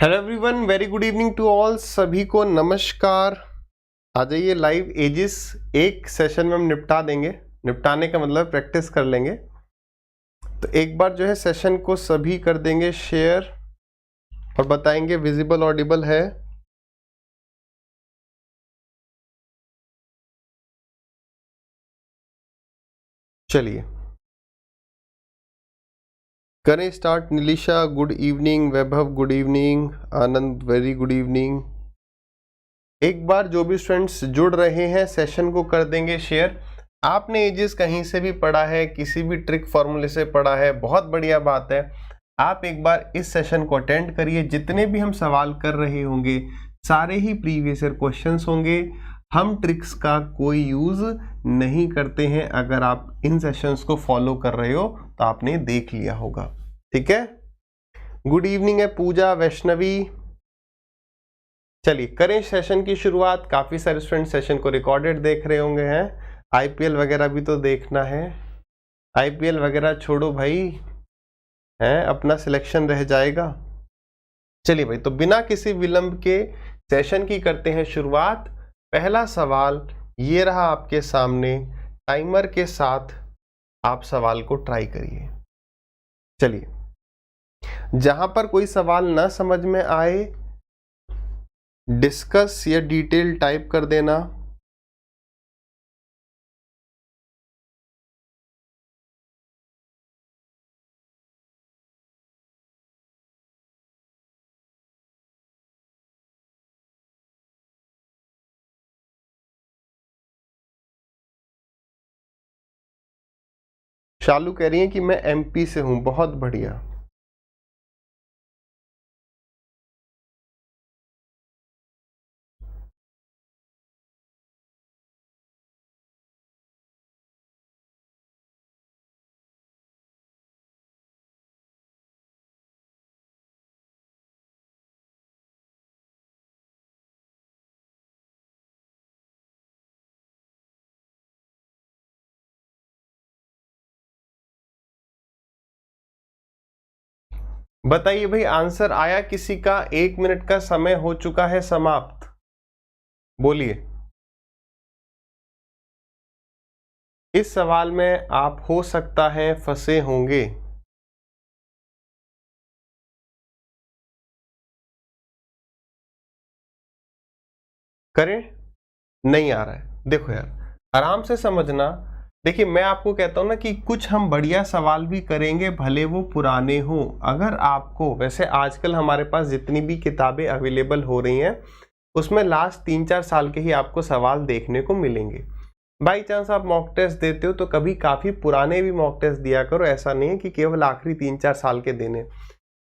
Hello everyone, very good evening to all. सभी को नमस्कार। आ जाइए लाइव एजिस एक सेशन में हम निपटा देंगे। निपटाने का मतलब प्रैक्टिस कर लेंगे। तो एक बार जो है सेशन को सभी कर देंगे शेयर और बताएंगे विजिबल ऑडिबल है। चलिए करें स्टार्ट। निलिशा गुड इवनिंग, वैभव गुड इवनिंग, आनंद वेरी गुड इवनिंग। एक बार जो भी स्टूडेंट्स जुड़ रहे हैं सेशन को कर देंगे शेयर। आपने एजिस कहीं से भी पढ़ा है, किसी भी ट्रिक फॉर्मूले से पढ़ा है, बहुत बढ़िया बात है। आप एक बार इस सेशन को अटेंड करिए। जितने भी हम सवाल कर रहे होंगे सारे ही प्रीवियस ईयर क्वेश्चंस होंगे। हम ट्रिक्स का कोई यूज नहीं करते हैं। अगर आप इन सेशंस को फॉलो कर रहे हो तो आपने देख लिया होगा। ठीक है, गुड इवनिंग है पूजा, वैष्णवी। चलिए करें सेशन की शुरुआत। काफी सारे स्टूडेंट सेशन को रिकॉर्डेड देख रहे होंगे हैं। आईपीएल वगैरह भी तो देखना है। आईपीएल वगैरह छोड़ो भाई, है अपना सिलेक्शन रह जाएगा। चलिए भाई, तो बिना किसी विलंब के सेशन की करते हैं शुरुआत। पहला सवाल ये रहा आपके सामने। टाइमर के साथ आप सवाल को ट्राई करिए। चलिए, जहां पर कोई सवाल ना समझ में आए डिस्कस या डिटेल टाइप कर देना। शालू कह रही है कि मैं एमपी से हूं, बहुत बढ़िया। बताइए भाई, आंसर आया किसी का? 1 मिनट का समय हो चुका है समाप्त। बोलिए। इस सवाल में आप हो सकता है फंसे होंगे। करें? नहीं आ रहा है। देखो यार, आराम से समझना। देखिए, मैं आपको कहता हूं ना कि कुछ हम बढ़िया सवाल भी करेंगे, भले वो पुराने हो। अगर आपको, वैसे आजकल हमारे पास जितनी भी किताबें अवेलेबल हो रही हैं उसमें लास्ट 3-4 साल के ही आपको सवाल देखने को मिलेंगे। बाई चांस आप मॉक टेस्ट देते हो तो कभी काफी पुराने भी मॉक टेस्ट दिया करो। ऐसा नहीं है कि केवल आखिरी 3-4 साल के देने।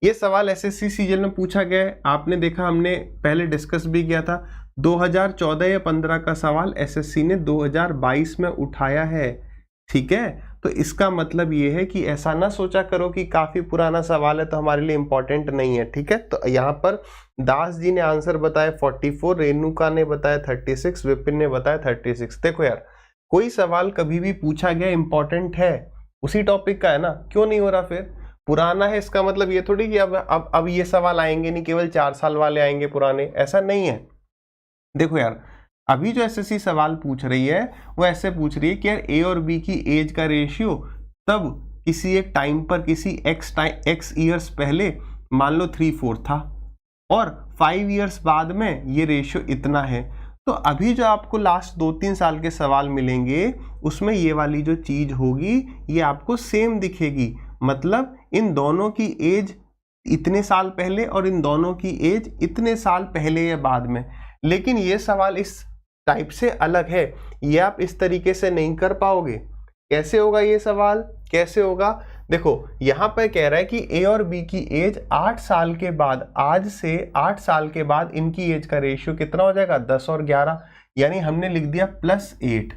ये सवाल एसएससी सीजीएल में पूछा गया है। आपने देखा, हमने पहले डिस्कस भी किया था। 2014 या 15 का सवाल एसएससी ने 2022 में उठाया है। ठीक है, तो इसका मतलब ये है कि ऐसा ना सोचा करो कि काफी पुराना सवाल है तो हमारे लिए इंपॉर्टेंट नहीं है। ठीक है, तो यहाँ पर दास जी ने आंसर बताया 44, रेणुका ने बताया 36, विपिन ने बताया 36। देखो यार, कोई सवाल कभी भी पूछा गया इंपॉर्टेंट है, उसी टॉपिक का है ना, क्यों नहीं हो रहा? फिर पुराना है इसका मतलब ये थोड़ी कि अब ये सवाल आएंगे नहीं, केवल 4 साल वाले आएंगे पुराने, ऐसा नहीं है। देखो यार, अभी जो एसएससी सवाल पूछ रही है वो ऐसे पूछ रही है कि यार ए और बी की एज का रेशियो तब किसी एक टाइम पर, किसी एक्स ईयर्स पहले मान लो 3-4 था और 5 ईयर्स बाद में ये रेशियो इतना है। तो अभी जो आपको लास्ट 2-3 साल के सवाल मिलेंगे उसमें ये वाली जो चीज होगी ये आपको सेम दिखेगी। मतलब इन दोनों की एज इतने साल पहले और इन दोनों की एज इतने साल पहले या बाद में। लेकिन ये सवाल इस टाइप से अलग है, ये आप इस तरीके से नहीं कर पाओगे। कैसे होगा ये सवाल? कैसे होगा? देखो, यहां पर कह रहा है कि ए और बी की एज 8 साल के बाद, आज से 8 साल के बाद इनकी एज का रेशियो कितना हो जाएगा? 10 और 11। यानी हमने लिख दिया +8।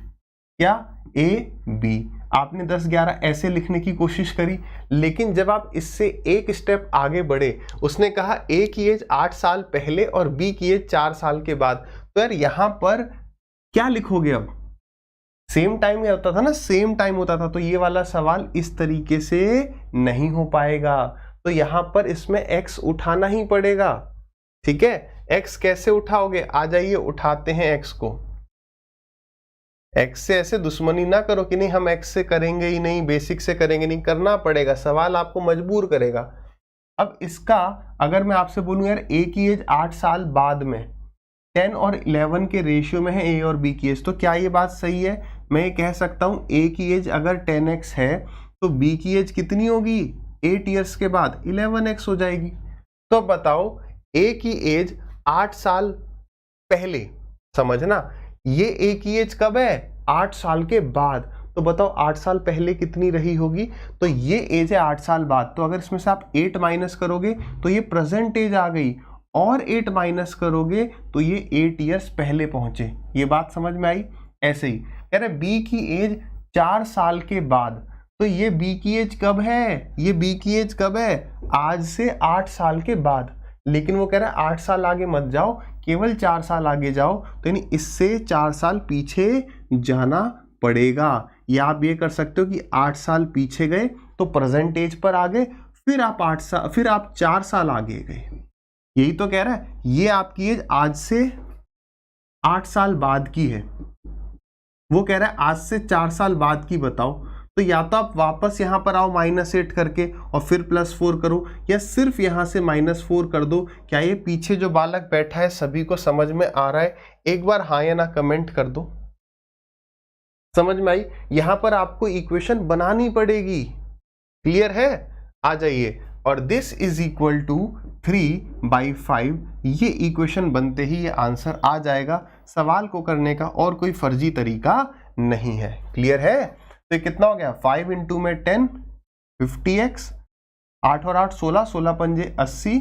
क्या? A B. आपने 10-11 ऐसे लिखने की कोशिश करी, लेकिन जब आप इससे एक स्टेप आगे बढ़े, उसने कहा ए की एज 8 साल पहले और बी की एज 4 साल के बाद। तो यार यहां पर क्या लिखोगे? अब सेम टाइम में होता था ना, सेम टाइम होता था, तो ये वाला सवाल इस तरीके से नहीं हो पाएगा। तो यहां पर इसमें x उठाना ही पड़ेगा। ठीक है, x कैसे उठाओगे, आ जाइए उठाते हैं x को। x से ऐसे दुश्मनी ना करो कि नहीं हम x से करेंगे ही नहीं, बेसिक से करेंगे नहीं, करना पड़ेगा, सवाल आपको मजबूर करेगा। अब इसका अगर मैं आपसे बोलूं यार a की एज 8 साल बाद में 10 और 11 के रेशियो में है a और b की एज, तो क्या ये बात सही है? मैं ये कह सकता हूं a की एज अगर 10x है तो b की एज कितनी होगी 8 ईयर्स के बाद 11x हो जाएगी। तो अब बताओ a की एज 8 साल पहले, समझना, ये a की एज कब है 8 साल के बाद, तो बताओ 8 साल पहले कितनी रही होगी, तो ये एज है 8 साल बाद, तो अगर इसमें से आप 8 माइनस करोगे तो ये प्रेजेंट एज आ गई, और 8 माइनस करोगे तो ये 8 ईयर्स पहले पहुंचे। ये बात समझ में आई? ऐसे ही कह रहे बी की एज 4 साल के बाद, तो ये बी की एज कब है, ये बी की एज कब है आज से 8 साल के बाद, लेकिन वो कह रहा है 8 साल आगे मत जाओ, केवल 4 साल आगे जाओ, तो यानी इससे 4 साल पीछे जाना पड़ेगा। या आप ये कर सकते हो कि 8 साल पीछे गए तो प्रेजेंट एज पर आ गए, फिर आप 4 साल आगे गए। यही तो कह रहा है, ये आपकी एज आज से 8 साल बाद की है, वो कह रहा है आज से 4 साल बाद की बताओ। तो या तो आप वापस यहां पर आओ -8 करके और फिर +4 करो, या सिर्फ यहां से -4 कर दो। क्या ये पीछे जो बालक बैठा है सभी को समझ में आ रहा है? एक बार हाँ या ना कमेंट कर दो। समझ में आई? यहां पर आपको इक्वेशन बनानी पड़ेगी, क्लियर है? आ जाइए, और दिस इज इक्वल टू 3/5, ये इक्वेशन बनते ही ये आंसर आ जाएगा। सवाल को करने का और कोई फर्जी तरीका नहीं है, क्लियर है? तो ये कितना हो गया, 5 इंटू में 10 50x, 8 और 8 16, 16 पंजे 80,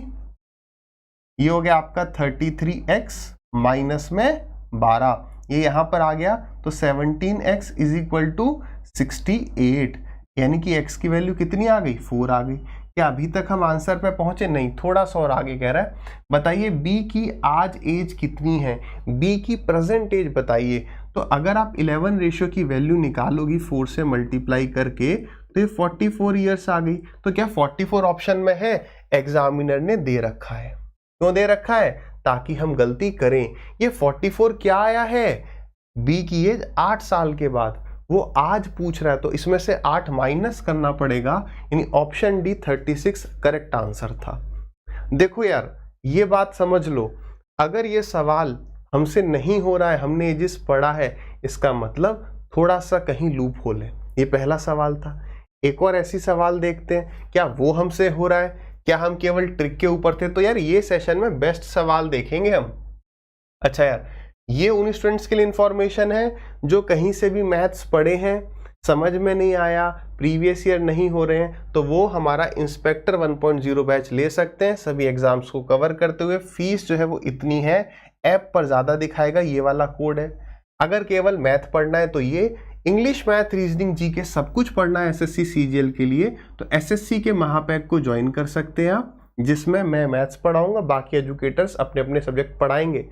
ये हो गया आपका 33x माइनस में 12, ये यहां पर आ गया, तो 17x इज इक्वल टू 68, यानी कि x की वैल्यू कितनी आ गई 4 आ गई। क्या अभी तक हम आंसर पे पहुंचे? नहीं, थोड़ा सा और आगे कह रहा है, बताइए b की आज एज कितनी है, b की प्रेजेंट एज बताइए। तो अगर आप 11 रेशियो की वैल्यू निकालोगी 4 से मल्टीप्लाई करके, तो ये 44 ईयर्स आ गई। तो क्या 44 ऑप्शन में है? एग्जामिनर ने दे रखा है। क्यों दे रखा है? ताकि हम गलती करें। ये 44 क्या आया है, बी की एज 8 साल के बाद, वो आज पूछ रहा है, तो इसमें से 8 माइनस करना पड़ेगा, यानी ऑप्शन डी 36 करेक्ट आंसर था। देखो यार, ये बात समझ लो, अगर ये सवाल हमसे नहीं हो रहा है, हमने एजिस पढ़ा है, इसका मतलब थोड़ा सा कहीं लूप होल है। ये पहला सवाल था। एक और ऐसी सवाल देखते हैं, क्या वो हमसे हो रहा है, क्या हम केवल ट्रिक के ऊपर थे? तो यार ये सेशन में बेस्ट सवाल देखेंगे हम। अच्छा यार, ये उन स्टूडेंट्स के लिए इंफॉर्मेशन है जो कहीं से भी मैथ्स पढ़े हैं, समझ में नहीं आया, प्रीवियस ईयर नहीं हो रहे हैं, तो वो हमारा इंस्पेक्टर 1.0 बैच ले सकते हैं सभी एग्जाम्स को कवर करते हुए। फीस जो है वो इतनी है, ऐप पर ज़्यादा दिखाएगा, ये वाला कोड है। अगर केवल मैथ पढ़ना है तो ये, इंग्लिश मैथ रीजनिंग जीके सब कुछ पढ़ना है एसएससी सीजीएल के लिए, तो एसएससी के महापैक को ज्वाइन कर सकते हैं आप, जिसमें मैं मैथ्स पढ़ाऊंगा, बाकी एजुकेटर्स अपने अपने सब्जेक्ट पढ़ाएंगे।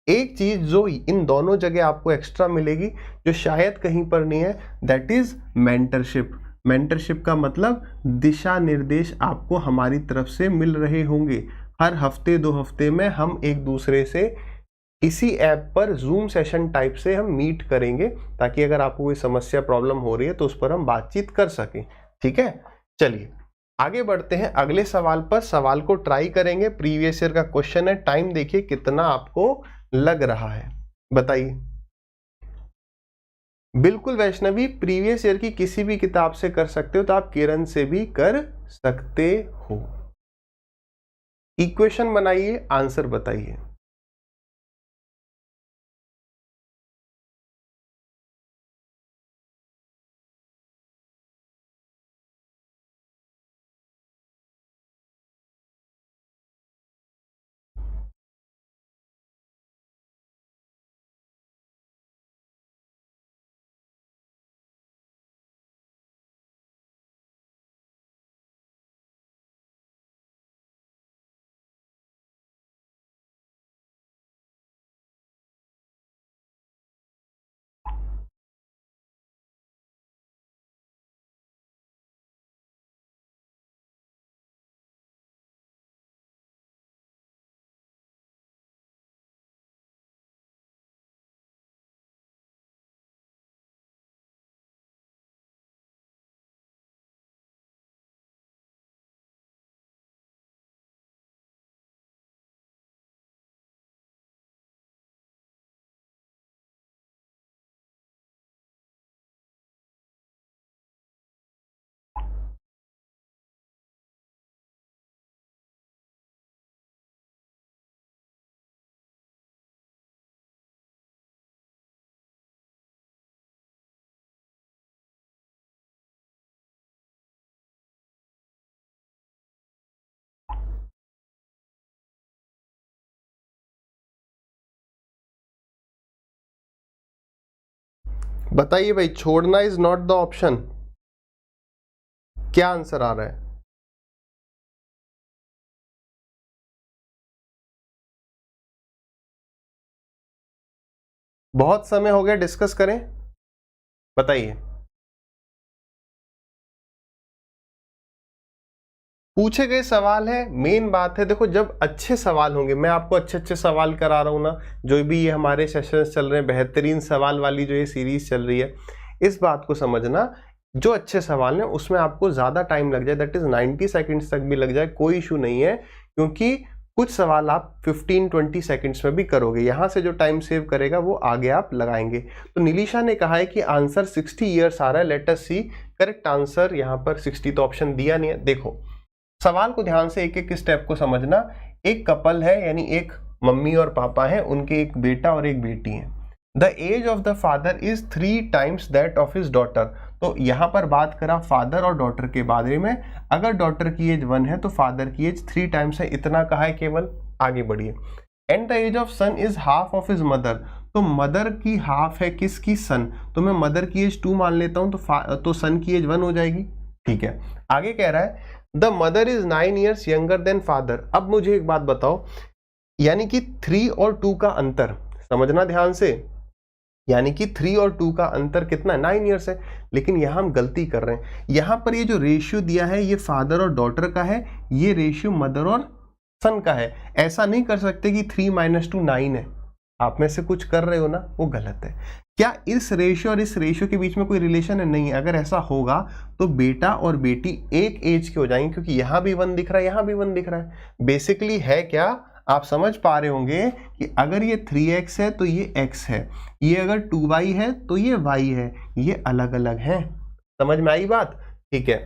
एक चीज जो इन दोनों जगह आपको एक्स्ट्रा मिलेगी, जो शायद कहीं पर नहीं है, दैट इज मेंटरशिप। मेंटरशिप का मतलब दिशा निर्देश आपको हमारी तरफ से मिल रहे होंगे। हर हफ्ते 2 हफ्ते में हम एक दूसरे से इसी ऐप पर जूम सेशन टाइप से हम मीट करेंगे, ताकि अगर आपको कोई समस्या प्रॉब्लम हो रही है तो उस पर हम बातचीत कर सकें। ठीक है, चलिए आगे बढ़ते हैं अगले सवाल पर। सवाल को ट्राई करेंगे, प्रीवियस ईयर का क्वेश्चन है, टाइम देखिए कितना आपको लग रहा है, बताइए। बिल्कुल वैष्णवी, प्रीवियस ईयर की किसी भी किताब से कर सकते हो, तो आप किरण से भी कर सकते हो। इक्वेशन बनाइए, आंसर बताइए। बताइए भाई, छोड़ना इज नॉट द ऑप्शन, क्या आंसर आ रहा है? बहुत समय हो गया, डिस्कस करें, बताइए। पूछे गए सवाल है, मेन बात है, देखो जब अच्छे सवाल होंगे, मैं आपको अच्छे अच्छे सवाल करा रहा हूं ना, जो भी ये हमारे सेशंस चल रहे हैं, बेहतरीन सवाल वाली जो ये सीरीज चल रही है, इस बात को समझना, जो अच्छे सवाल हैं उसमें आपको ज्यादा टाइम लग जाए, दैट इज 90 सेकंड्स तक भी लग जाए, कोई इशू नहीं है, क्योंकि कुछ सवाल आप 15-20 सेकंड्स में भी करोगे, यहां से जो टाइम सेव करेगा वो आगे आप लगाएंगे। तो निलिशा ने कहा है कि आंसर 60 ईयर्स आ रहा है, लेट अस सी, करेक्ट आंसर यहाँ पर 60 तो ऑप्शन दिया नहीं है। देखो सवाल को ध्यान से एक एक स्टेप को समझना, एक कपल है, यानी एक मम्मी और पापा है, उनके एक बेटा और एक बेटी है। The age of the father is 3 times that of his daughter. तो यहां पर बात करा फादर और डॉटर के बारे में, अगर डॉटर की एज 1 है तो फादर की एज 3 टाइम्स है, इतना कहा है केवल, आगे बढ़िए। And the age of son is half of his mother, तो मदर की हाफ है किसकी? सन, तो मैं मदर की एज 2 मान लेता हूं, तो सन की एज 1 हो जाएगी, ठीक है। आगे कह रहा है the mother is 9 years younger than father. अब मुझे एक बात बताओ, यानी कि 3 और 2 का अंतर समझना ध्यान से, यानी कि 3 और 2 का अंतर कितना है? 9 ईयर्स है। लेकिन यहां हम गलती कर रहे हैं, यहां पर ये जो रेशियो दिया है ये फादर और डॉटर का है, ये रेशियो मदर और सन का है। ऐसा नहीं कर सकते कि 3 - 2 9 है, आप में से कुछ कर रहे हो ना, वो गलत है। क्या इस रेशियो और इस रेशियो के बीच में कोई रिलेशन है? नहीं है। अगर ऐसा होगा तो बेटा और बेटी एक एज के हो जाएंगे, क्योंकि यहां भी 1 दिख रहा है, यहां भी 1 दिख रहा है। बेसिकली है क्या, आप समझ पा रहे होंगे कि अगर ये 3x है तो ये x है, ये अगर 2y है तो ये y है, ये अलग अलग हैं। समझ में आई बात? ठीक है।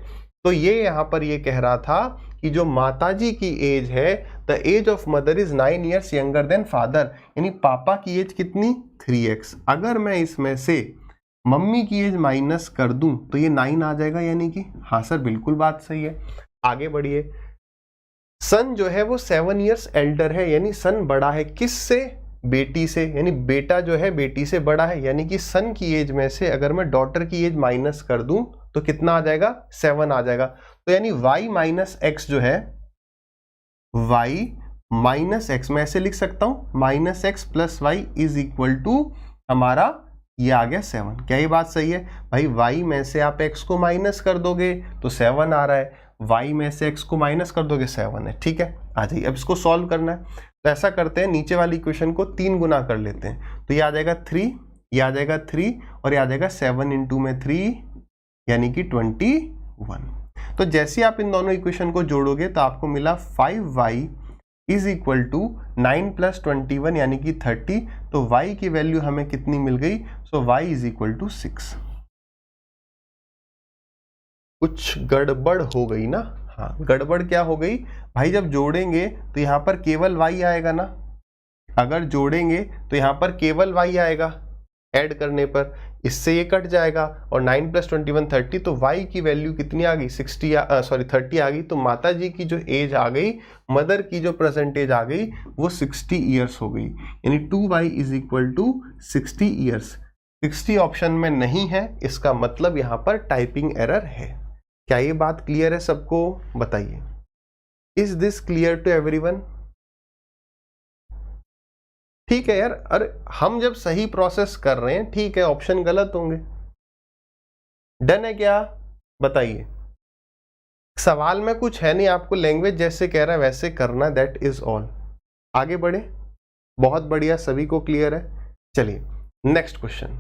तो ये यहां पर ये कह रहा था कि जो माताजी की एज है, the age of mother is 9 years younger than father, यानी पापा की एज कितनी? 3x। अगर मैं इसमें से मम्मी की एज माइनस कर दूं तो ये 9 आ जाएगा, यानी कि हाँ सर बिल्कुल बात सही है। आगे बढ़िए। सन जो है वो 7 ईयर्स एल्डर है, यानी सन बड़ा है किससे? बेटी से, यानी बेटा जो है बेटी से बड़ा है, यानी कि सन की एज में से अगर मैं डॉटर की एज माइनस कर दूं तो कितना आ जाएगा? 7 आ जाएगा। तो यानी y माइनस एक्स जो है, y माइनस एक्स, मैं ऐसे लिख सकता हूं, minus X plus Y is equal to हमारा ये आ गया 7। क्या ये बात सही है भाई? y में से आप x को माइनस कर दोगे तो 7 आ रहा है, y में से x को माइनस कर दोगे 7 है, ठीक है। आ जाइए, अब इसको सॉल्व करना है, तो ऐसा करते हैं, नीचे वाली इक्वेशन को 3 गुना कर लेते हैं, तो ये आ जाएगा 3, ये आ जाएगा 3 और ये आ जाएगा 7 इंटू में 3, यानी कि 21। तो जैसे आप इन दोनों इक्वेशन को जोड़ोगे तो आपको मिला 5y इज इक्वल टू 9 + 21 यानी कि 30। तो y की वैल्यू हमें कितनी मिल गई? सो y इज इक्वल टू 6। कुछ गड़बड़ हो गई ना? हाँ, गड़बड़ क्या हो गई भाई? जब जोड़ेंगे तो यहां पर केवल y आएगा ना, अगर जोड़ेंगे तो यहां पर केवल y आएगा, ऐड करने पर इससे ये कट जाएगा, और 9 + 21 30, तो y की वैल्यू कितनी आ गई? 30 आ गई। तो माता जी की जो एज आ गई, मदर की जो परसेंटेज आ गई, वो 60 ईयर्स हो गई, यानी 2y is equal to 60 years. 60 option में नहीं है, इसका मतलब यहां पर टाइपिंग एरर है। क्या ये बात क्लियर है सबको? बताइए, is this clear to everyone? ठीक है यार, अरे हम जब सही प्रोसेस कर रहे हैं, ठीक है, ऑप्शन गलत होंगे। डन है क्या? बताइए। सवाल में कुछ है नहीं, आपको लैंग्वेज जैसे कह रहा है वैसे करना, दैट इज ऑल। आगे बढ़े। बहुत बढ़िया, सभी को क्लियर है। चलिए नेक्स्ट क्वेश्चन।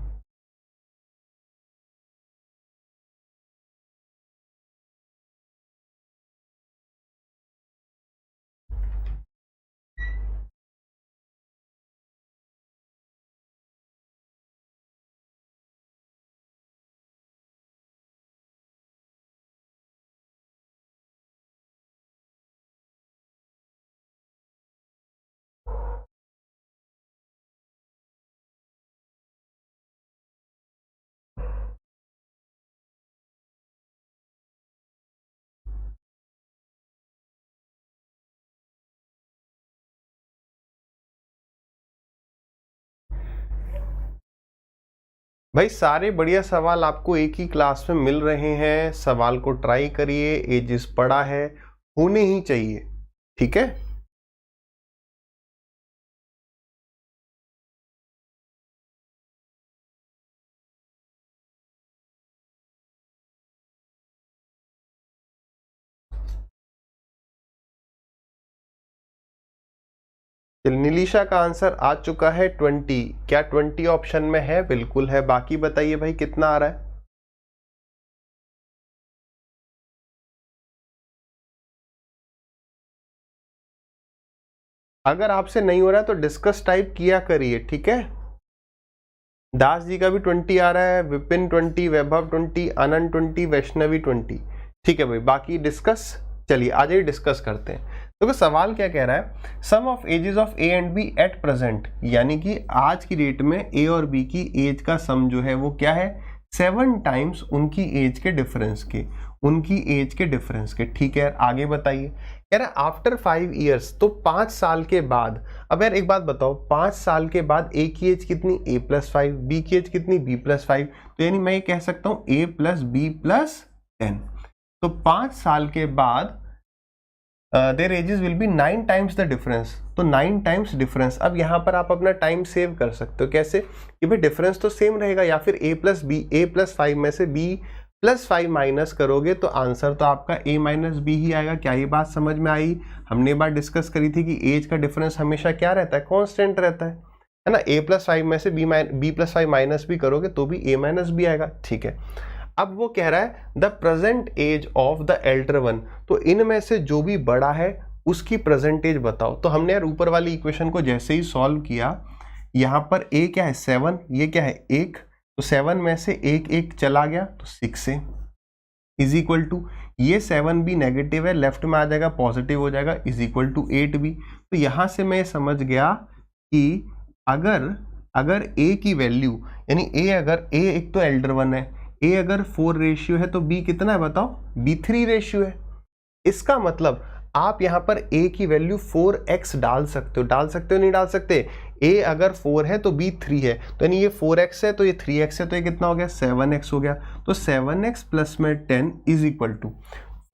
भाई सारे बढ़िया सवाल आपको एक ही क्लास में मिल रहे हैं, सवाल को ट्राई करिए, एजिस पढ़ा है, होने ही चाहिए, ठीक है। नीलिशा का आंसर आ चुका है 20। क्या 20 ऑप्शन में है? बिल्कुल है। बाकी बताइए भाई कितना आ रहा है? अगर आपसे नहीं हो रहा है तो डिस्कस टाइप किया करिए, ठीक है। दास जी का भी 20 आ रहा है, विपिन 20, वैभव 20, आनंद 20, वैष्णवी 20। ठीक है भाई, बाकी डिस्कस, चलिए आ जाइए डिस्कस करते हैं। तो सवाल क्या कह रहा है, sum of ages of A and B at present, यानी कि आज की डेट में ए और बी की एज का सम जो है वो क्या है, 7 टाइम्स उनकी एज के डिफरेंस के, उनकी एज के डिफरेंस के। ठीक है, आगे बताइए। कह रहा है आफ्टर 5 ईयर्स, तो 5 साल के बाद। अब यार एक बात बताओ, 5 साल के बाद ए की एज कितनी, a+5, बी की एज कितनी, b+5, तो यानी मैं ये कह सकता हूँ a+b+10। तो 5 साल के बाद there edges will be 9 times the difference, तो 9 टाइम्स डिफरेंस। अब यहाँ पर आप अपना टाइम सेव कर सकते हो, कैसे कि भाई डिफरेंस तो सेम रहेगा, या फिर a+5 में से b+5 माइनस करोगे तो आंसर तो आपका a-b ही आएगा। क्या ये बात समझ में आई? हमने बात डिस्कस करी थी कि एज का डिफरेंस हमेशा क्या रहता है, कांस्टेंट रहता है ना। a+5 में से b+5 माइनस भी करोगे तो भी a-b आएगा। ठीक है, अब वो कह रहा है the present age of the elder one, तो इनमें से जो भी बड़ा है उसकी प्रेजेंट एज बताओ। तो हमने यार ऊपर वाली इक्वेशन को जैसे ही सॉल्व किया, यहाँ पर a क्या है 7, ये क्या है 1, तो 7 में से 1 चला गया तो 6 है, इज इक्वल टू ये 7 भी नेगेटिव है, लेफ्ट में आ जाएगा पॉजिटिव हो जाएगा, इज इक्वल टू 8 भी। तो यहाँ से मैं समझ गया कि अगर a की वैल्यू, यानी a अगर a एक तो एल्डर वन है, a अगर 4 रेशियो है तो b कितना है बताओ, b 3 रेशियो है। इसका मतलब आप यहाँ पर a की वैल्यू 4x डाल सकते हो, नहीं डाल सकते? a अगर 4 है तो b 3 है, तो यानी ये 4x है तो ये 3x है, तो ये कितना हो गया 7x हो गया। तो 7x प्लस में 10 इज इक्वल टू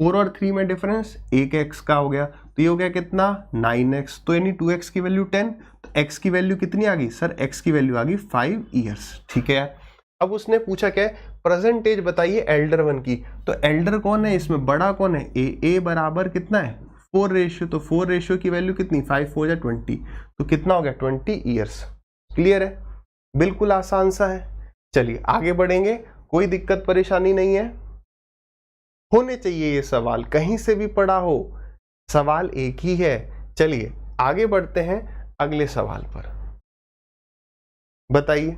4 और 3 में डिफरेंस 1x का हो गया, तो ये हो गया कितना 9x, तो यानी 2x की वैल्यू 10, तो x की वैल्यू कितनी आ गई सर, x की वैल्यू आ गई 5 ईयर्स। ठीक है, अब उसने पूछा क्या है, प्रेजेंट एज बताइए एल्डर वन की। तो एल्डर कौन है इसमें, बड़ा कौन है, ए बराबर कितना है 4 रेशियो, तो 4 रेशियो की वैल्यू कितनी 5 4 या 20, तो कितना हो गया 20 ईयर्स। क्लियर है, बिल्कुल आसान सा है। चलिए आगे बढ़ेंगे, कोई दिक्कत परेशानी नहीं है, होने चाहिए ये सवाल, कहीं से भी पढ़ा हो सवाल एक ही है। चलिए आगे बढ़ते हैं अगले सवाल पर, बताइए।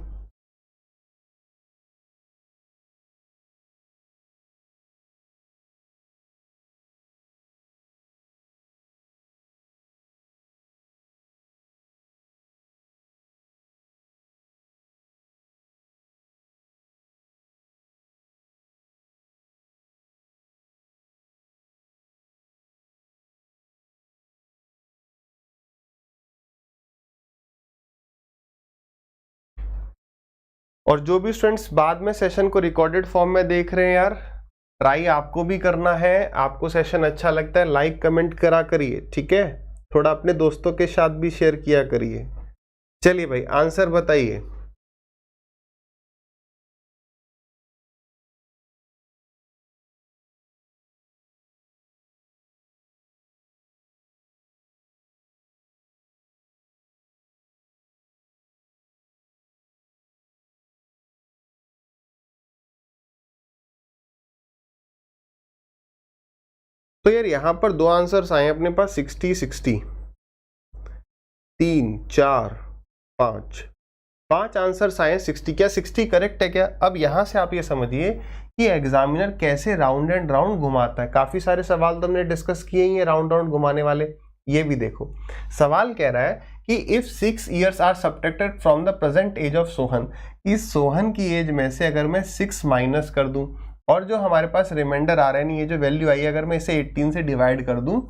और जो भी स्टूडेंट्स बाद में सेशन को रिकॉर्डेड फॉर्म में देख रहे हैं यार, ट्राई आपको भी करना है, आपको सेशन अच्छा लगता है लाइक कमेंट करा करिए, ठीक है, थोड़ा अपने दोस्तों के साथ भी शेयर किया करिए। चलिए भाई आंसर बताइए। तो यार यहाँ पर दो आंसर्स आए अपने पास, 60 60, 3 4 5, 5 आंसर्स आए 60। क्या 60 करेक्ट है क्या? अब यहां से आप ये समझिए कि एग्जामिनर कैसे राउंड एंड राउंड घुमाता है। काफी सारे सवाल तो हमने डिस्कस किए ही हैं राउंड राउंड घुमाने वाले। ये भी देखो, सवाल कह रहा है कि if 6 years are subtracted from the present age of Sohan, इस सोहन की एज में से अगर मैं 6 माइनस कर दूं और जो हमारे पास रिमाइंडर आ रहा है, नहीं ये जो वैल्यू आई है अगर मैं इसे 18 से डिवाइड कर दूं,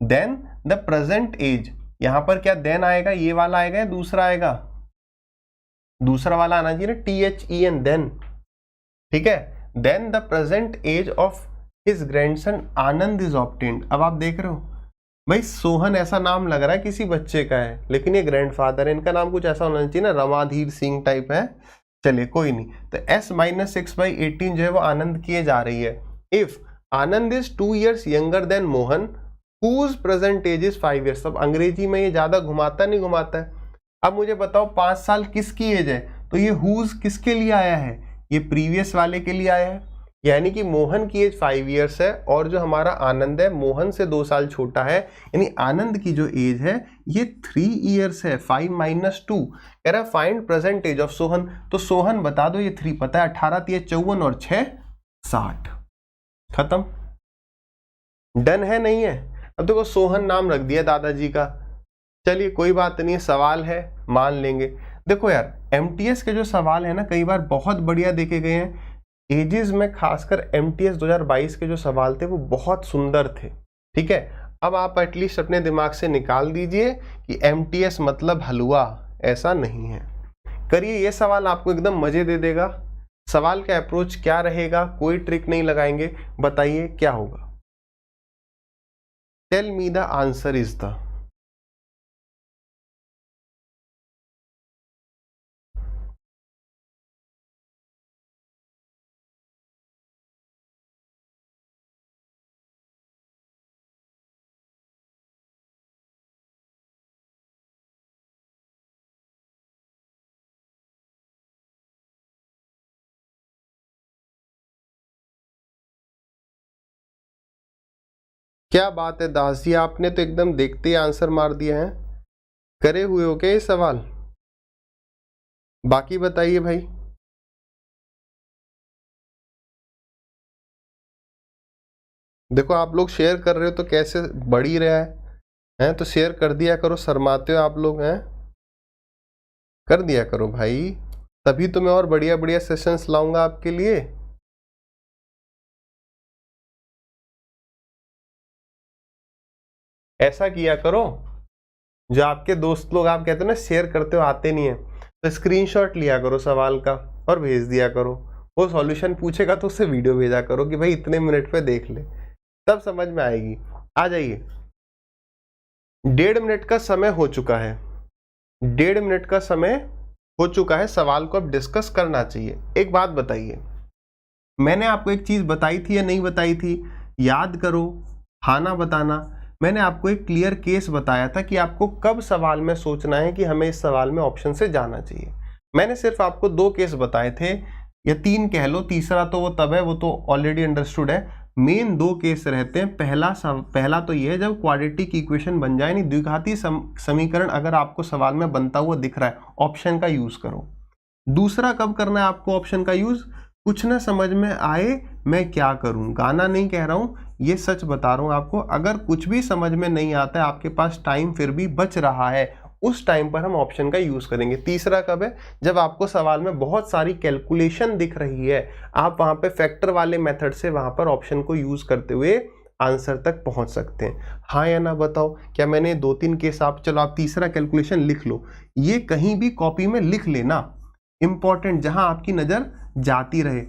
देन द प्रेजेंट एज, यहां पर क्या देन आएगा, ये वाला आएगा या दूसरा आएगा, दूसरा वाला आना चाहिए ना THEN, देन, ठीक है, then the present age of his grandson Anand is obtained. अब आप देख रहे हो भाई, सोहन ऐसा नाम लग रहा है किसी बच्चे का है, लेकिन ये ग्रैंडफादर है, इनका नाम कुछ ऐसा होना चाहिए ना, रमाधीर सिंह टाइप है। चलिए कोई नहीं, तो S-6/18 जो है वो आनंद किए जा रही है। If Anand is 2 years younger than Mohan whose present age is 5 years। अब अंग्रेजी में ये ज्यादा घुमाता नहीं घुमाता है। अब मुझे बताओ 5 साल किसकी एज है, तो ये whose किसके लिए आया है, ये प्रीवियस वाले के लिए आया है, यानी कि मोहन की एज 5 years है और जो हमारा आनंद है मोहन से 2 साल छोटा है, यानी आनंद की जो एज है ये 3 years है। 5 - 2 कह रहा है find present age of Sohan, तो सोहन बता दो, ये 3 पता है, 18 × 3 = 54 और 6 = 60। खत्म, डन है नहीं है। अब देखो सोहन नाम रख दिया दादाजी का, चलिए कोई बात नहीं, सवाल है मान लेंगे। देखो यार MTS के जो सवाल है ना कई बार बहुत बढ़िया देखे गए हैं, एजेस में खासकर MTS 2022 के जो सवाल थे वो बहुत सुंदर थे, ठीक है। अब आप एटलीस्ट अपने दिमाग से निकाल दीजिए कि MTS मतलब हलवा, ऐसा नहीं है। करिए ये सवाल, आपको एकदम मजे दे देगा। सवाल का अप्रोच क्या रहेगा, कोई ट्रिक नहीं लगाएंगे, बताइए क्या होगा। Tell me the answer is the, क्या बात है दास जी, आपने तो एकदम देखते ही आंसर मार दिया है। करे हुए हो क्या ये सवाल, बाकी बताइए भाई। देखो आप लोग शेयर कर रहे हो तो कैसे बढ़ ही रहा है, तो शेयर कर दिया करो, शर्माते हो आप लोग हैं, कर दिया करो भाई, तभी तो मैं और बढ़िया बढ़िया सेशंस लाऊंगा आपके लिए। ऐसा किया करो, जो आपके दोस्त लोग आप कहते हो ना शेयर करते हो आते नहीं है, तो स्क्रीनशॉट लिया करो सवाल का और भेज दिया करो। वो सॉल्यूशन पूछेगा तो उससे वीडियो भेजा करो कि भाई इतने मिनट पे देख ले, तब समझ में आएगी। आ जाइए, 1.5 मिनट का समय हो चुका है, 1.5 मिनट का समय हो चुका है, सवाल को अब डिस्कस करना चाहिए। एक बात बताइए, मैंने आपको एक चीज बताई थी या नहीं बताई थी, याद करो, हाँ ना बताना। मैंने आपको एक क्लियर केस बताया था कि आपको कब सवाल में सोचना है कि हमें इस सवाल में ऑप्शन से जाना चाहिए। मैंने सिर्फ आपको 2 केस बताए थे, या 3 कह लो, तीसरा तो वो तब है, वो तो ऑलरेडी अंडरस्टूड है। मेन 2 केस रहते हैं। पहला तो ये है जब क्वाड्रेटिक इक्वेशन बन जाए, यानी द्विघाती समीकरण अगर आपको सवाल में बनता हुआ दिख रहा है, ऑप्शन का यूज करो। दूसरा कब करना है आपको ऑप्शन का यूज, कुछ ना समझ में आए मैं क्या करूं, गाना नहीं कह रहा हूं, ये सच बता रहा हूं आपको। अगर कुछ भी समझ में नहीं आता है, आपके पास टाइम फिर भी बच रहा है, उस टाइम पर हम ऑप्शन का यूज करेंगे। तीसरा कब है, जब आपको सवाल में बहुत सारी कैलकुलेशन दिख रही है, आप वहां पे फैक्टर वाले मेथड से वहां पर ऑप्शन को यूज करते हुए आंसर तक पहुंच सकते हैं। हाँ या ना बताओ, क्या मैंने 2-3 केस, आप चलो आप तीसरा कैलकुलेशन लिख लो, ये कहीं भी कॉपी में लिख लेना, इंपॉर्टेंट, जहां आपकी नजर जाती रहे।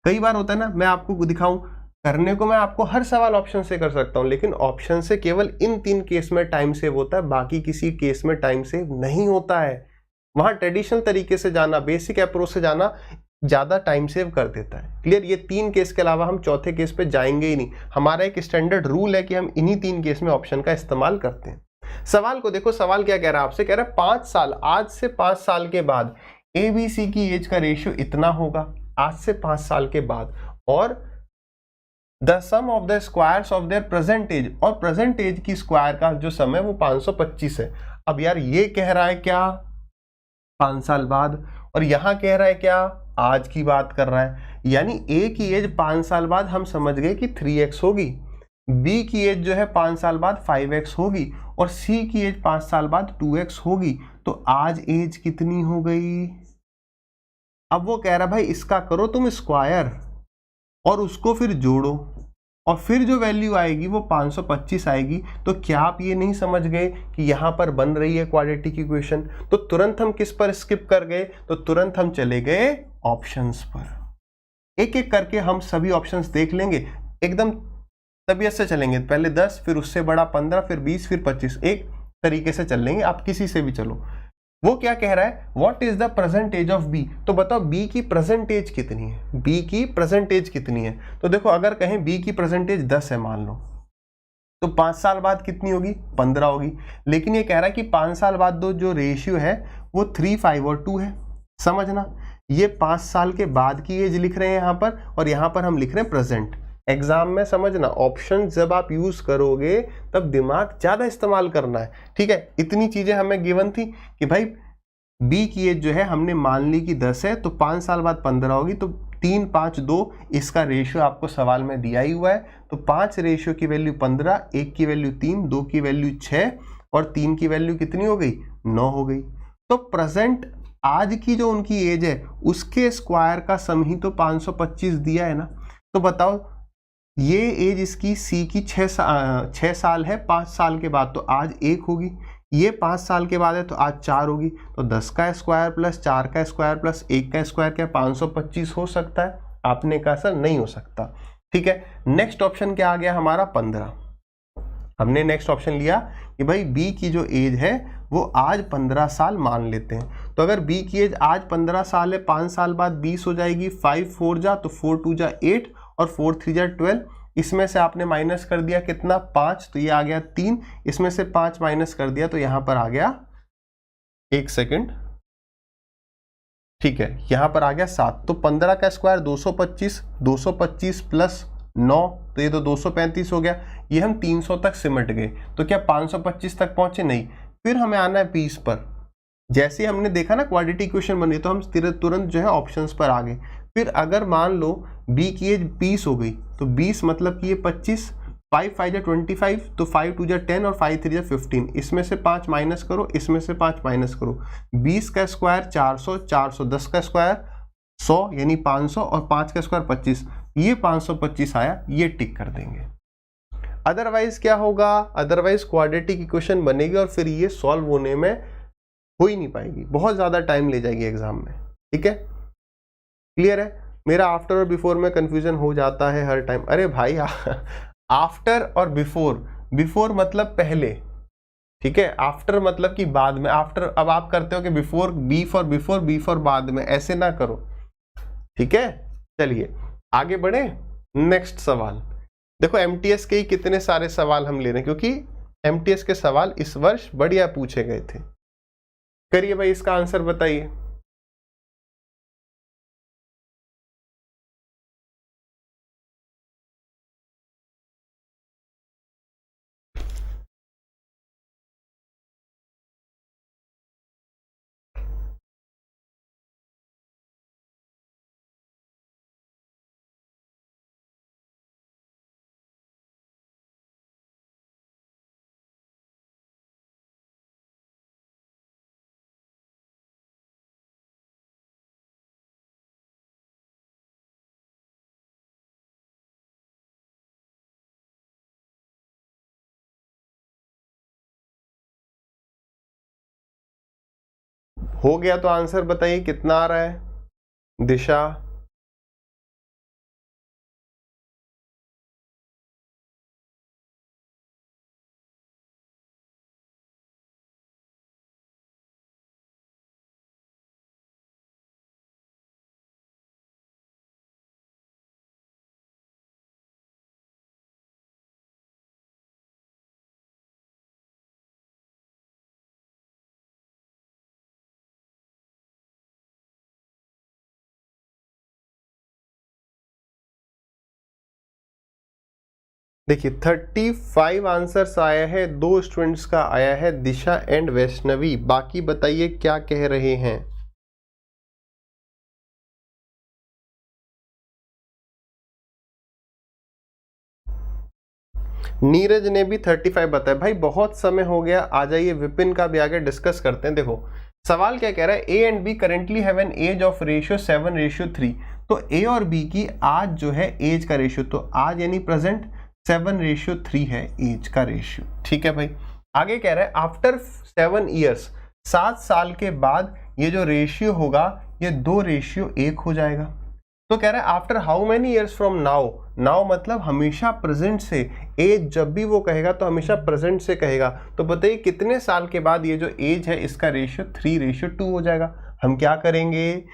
कई बार होता है ना, मैं आपको दिखाऊं करने को, मैं आपको हर सवाल ऑप्शन से कर सकता हूं, लेकिन ऑप्शन से केवल इन 3 केस में टाइम सेव होता है, बाकी किसी केस में टाइम सेव नहीं होता है। वहां ट्रेडिशनल तरीके से जाना, बेसिक अप्रोच से जाना ज्यादा टाइम सेव कर देता है। क्लियर, ये 3 केस के अलावा हम चौथे केस पे जाएंगे ही नहीं। हमारा एक स्टैंडर्ड रूल है कि हम इन्हीं 3 केस में ऑप्शन का इस्तेमाल करते हैं। सवाल को देखो, सवाल क्या कह रहा है आपसे, कह रहा है 5 साल, आज से 5 साल के बाद ABC की एज का रेशियो इतना होगा, आज से 5 साल के बाद, और the sum of the squares of their present age, और प्रेजेंट एज की स्क्वायर का जो सम है वो 525 है। अब यार ये कह रहा है क्या 5 साल बाद, और यहां कह रहा है क्या आज की बात कर रहा है, यानी A की एज 5 साल बाद हम समझ गए कि 3x होगी, B की एज जो है 5 साल बाद 5x होगी, और C की एज 5 साल बाद 2x होगी। तो आज एज कितनी हो गई। अब वो कह रहा भाई इसका करो तुम स्क्वायर और उसको फिर जोड़ो, और फिर जो वैल्यू आएगी वो 525 आएगी। तो क्या आप ये नहीं समझ गए कि यहाँ पर बन रही है क्वाड्रेटिक इक्वेशन? तो तुरंत हम किस पर स्किप कर गए? तो तुरंत हम चले गए ऑप्शंस पर। एक एक करके हम सभी ऑप्शंस देख लेंगे, एकदम तबीयत से चलेंगे। पहले 10, फिर उससे बड़ा 15, फिर 20, फिर 25, एक तरीके से चल लेंगे, आप किसी से भी चलो। वो क्या कह रहा है, what is the present age of B? तो बताओ बी की प्रेजेंट एज कितनी है? बी की प्रेजेंट एज कितनी है? तो देखो अगर कहें बी की प्रेजेंट एज 10 है मान लो, तो 5 साल बाद कितनी होगी? 15 होगी। लेकिन ये कह रहा है कि 5 साल बाद दो जो रेशियो है वो 3, 5 और 2 है। समझना, ये 5 साल के बाद की एज लिख रहे हैं यहाँ पर, और यहाँ पर हम लिख रहे हैं प्रेजेंट। एग्जाम में समझना, ऑप्शन जब आप यूज करोगे तब दिमाग ज्यादा इस्तेमाल करना है, ठीक है। इतनी चीजें हमें गिवन थी कि भाई बी की एज जो है हमने मान ली कि 10 है, तो 5 साल बाद 15 होगी, तो 3, 5, 2 इसका रेशियो आपको सवाल में दिया ही हुआ है। तो 5 रेशियो की वैल्यू 15, 1 की वैल्यू 3, 2 की वैल्यू 6 और 3 की वैल्यू कितनी हो गई? 9 हो गई। तो प्रेजेंट आज की जो उनकी एज है उसके स्क्वायर का सम ही तो 525 दिया है ना। तो बताओ ये एज इसकी सी की 6 साल है, 5 साल के बाद तो आज 1 होगी, ये 5 साल के बाद है तो आज 4 होगी। तो 10 का स्क्वायर प्लस 4 का स्क्वायर प्लस 1 का स्क्वायर क्या 525 हो सकता है? आपने कहा सर नहीं हो सकता, ठीक है। नेक्स्ट ऑप्शन क्या आ गया हमारा? 15। हमने नेक्स्ट ऑप्शन लिया कि भाई बी की जो एज है वो आज 15 साल मान लेते हैं। तो अगर बी की एज आज 15 साल है, 5 साल बाद 20 हो जाएगी, 5 4 जा तो 4 2 जा 8 और 4 3 जा 12। इसमें से आपने माइनस कर दिया कितना? 5, तो ये आ गया 3। इसमें से 5 माइनस कर दिया तो यहां पर आ गया, एक सेकंड, ठीक है, यहां पर आ गया 7। तो 15 का स्क्वायर 225, 225 प्लस 9 तो ये तो 235 हो गया। ये हम 300 तक सिमट गए, तो क्या 525 तक पहुंचे? नहीं। फिर हमें आना है 20 पर। जैसे हमने देखा ना क्वाड्रेटिक इक्वेशन बनी, तो हम तुरंत जो है ऑप्शंस पर आ गए। फिर अगर मान लो बी की एज 20 हो गई, तो 20 मतलब कि ये 25, 5 5 जा 25, तो 5 2 जा 10 और 5 3 जा 15। इसमें से 5 माइनस करो, इसमें से 5 माइनस करो। 20 का स्क्वायर 400, 410 का स्क्वायर 100 यानी 500 और 5 का स्क्वायर 25, ये 525 आया, ये टिक कर देंगे। अदरवाइज क्या होगा? अदरवाइज क्वाड्रेटिक इक्वेशन बनेगी और फिर ये सॉल्व होने में हो ही नहीं पाएगी, बहुत ज्यादा टाइम ले जाएगी एग्जाम में, ठीक है। क्लियर है? मेरा आफ्टर और बिफोर में कंफ्यूजन हो जाता है हर टाइम। अरे भाई आफ्टर और बिफोर, बिफोर मतलब पहले, ठीक है, आफ्टर मतलब कि बाद में। आफ्टर अब आप करते हो कि before, B for before, B for बाद में, ऐसे ना करो, ठीक है। चलिए आगे बढ़े। नेक्स्ट सवाल देखो, एमटीएस के ही कितने सारे सवाल हम ले रहे हैं, क्योंकि एमटीएस के सवाल इस वर्ष बढ़िया पूछे गए थे। करिए भाई, इसका आंसर बताइए। हो गया तो आंसर बताइए कितना आ रहा है? दिशा, देखिए 35 आंसर्स आया है, 2 स्टूडेंट्स का आया है, दिशा एंड वैष्णवी। बाकी बताइए क्या कह रहे हैं। नीरज ने भी 35 बताया। भाई बहुत समय हो गया, आ जाइए, विपिन का भी आगे डिस्कस करते हैं। देखो सवाल क्या कह रहा है, A and B currently have an age of ratio 7:3। तो ए और बी की आज जो है एज का रेशियो, तो आज यानी प्रेजेंट 7:3 है एज का रेशियो। ठीक है भाई, आगे कह रहा है आफ्टर 7 ईयर्स, 7 साल के बाद ये जो रेशियो होगा ये 2 रेशियो 1 हो जाएगा। तो कह रहा है after how many years from now, now मतलब हमेशा प्रेजेंट से, एज जब भी वो कहेगा तो हमेशा प्रेजेंट से कहेगा। तो बताइए कितने साल के बाद ये जो एज है इसका रेशियो 3:2 हो जाएगा। हम क्या करेंगे,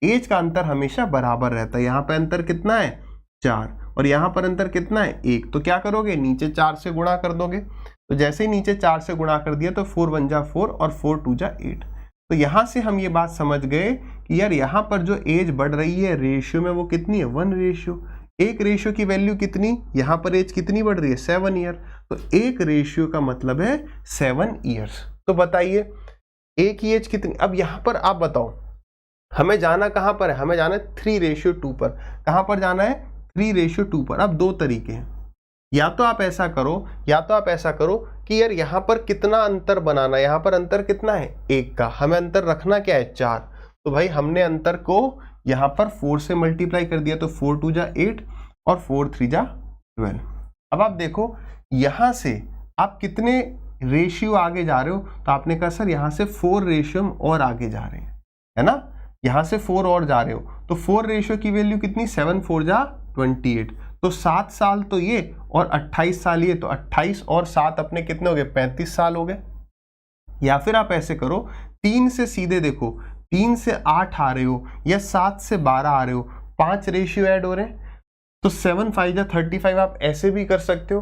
एज का अंतर हमेशा बराबर रहता है, यहाँ पे अंतर कितना है 4 और यहाँ पर अंतर कितना है 1। तो क्या करोगे, नीचे 4 से गुणा कर दोगे। तो जैसे ही नीचे 4 से गुणा कर दिया तो 4 1 जा 4 और 4 2 जा 8। तो यहां से हम ये बात समझ गए कि यार यहाँ पर जो एज बढ़ रही है रेशियो में वो कितनी है 1 रेशियो। एक रेशियो की वैल्यू कितनी, यहाँ पर एज कितनी बढ़ रही है 7 ईयर, तो एक रेशियो का मतलब है 7 ईयर्स। तो बताइए ए की एज कितनी। अब यहाँ पर आप बताओ हमें जाना कहाँ पर है, हमें जाना है 3:2 पर। कहाँ पर जाना है 3:2 पर। अब 2 तरीके हैं, या तो आप ऐसा करो कि यार यहाँ पर कितना अंतर बनाना है, यहाँ पर अंतर कितना है 1 का, हमें अंतर रखना क्या है 4। तो भाई हमने अंतर को यहाँ पर 4 से मल्टीप्लाई कर दिया, तो 4 2 जा 8 और 4 3 जा 12। अब आप देखो यहाँ से आप कितने रेशियो आगे जा रहे हो, तो आपने कहा सर यहाँ से 4 रेशियो और आगे जा रहे हैं, है ना, यहाँ से 4 और जा रहे हो। तो 4 रेशियो की वैल्यू कितनी 7 4 जा 28। तो 7 साल तो ये और 28 साल ये, तो 28 और 7 अपने कितने हो गए 35 साल हो गए। या फिर आप ऐसे करो 3 से सीधे देखो, 3 से 8 आ रहे हो या 7 से 12 आ रहे हो, 5 रेशियो ऐड हो रहे हैं, तो 7 5 जा 35 आप ऐसे भी कर सकते हो।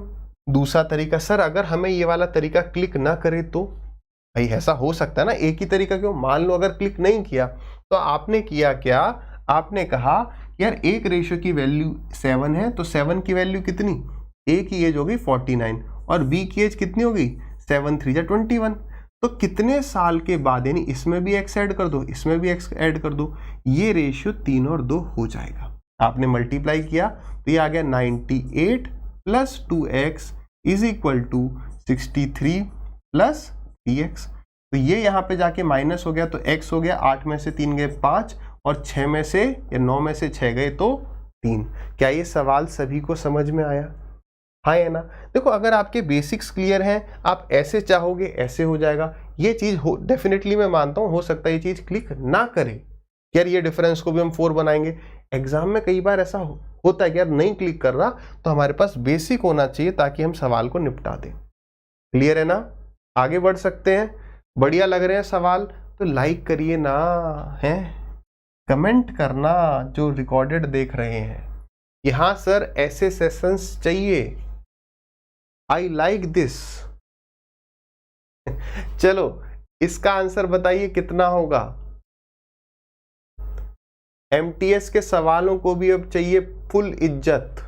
दूसरा तरीका, सर अगर हमें ये वाला तरीका क्लिक ना करे तो, भाई ऐसा हो सकता है ना, एक ही तरीका क्यों, मान लो अगर क्लिक नहीं किया तो आपने किया क्या, आपने कहा यार एक रेशियो की वैल्यू 7 है, तो 7 की वैल्यू कितनी, ए की एज होगी 49 और बी की एज कितनी होगी 7 3 जा 21। तो कितने साल के बाद, यानी इसमें भी x ऐड कर दो, इसमें भी x ऐड कर दो, ये रेशियो 3 और 2 हो जाएगा। आपने मल्टीप्लाई किया तो ये आ गया 98 plus 2x is equal to 63 plus 3x। तो ये यहाँ पे जाके माइनस हो गया, तो x हो गया 8 में से 3 गए 5 और 6 में से या 9 में से 6 गए तो 3। क्या ये सवाल सभी को समझ में आया, हाँ है ना। देखो अगर आपके बेसिक्स क्लियर हैं, आप ऐसे चाहोगे ऐसे हो जाएगा। ये चीज़ हो डेफिनेटली मैं मानता हूँ, हो सकता है ये चीज़ क्लिक ना करे, यार ये डिफरेंस को भी हम 4 बनाएंगे। एग्जाम में कई बार ऐसा होता है कि यार नहीं क्लिक कर रहा, तो हमारे पास बेसिक होना चाहिए ताकि हम सवाल को निपटा दें। क्लियर है ना, आगे बढ़ सकते हैं। बढ़िया लग रहे हैं सवाल तो लाइक करिए ना, हैं कमेंट करना जो रिकॉर्डेड देख रहे हैं। यहाँ सर ऐसे सेशंस चाहिए, आई लाइक दिस। चलो इसका आंसर बताइए कितना होगा। एमटीएस के सवालों को भी अब चाहिए फुल इज्जत।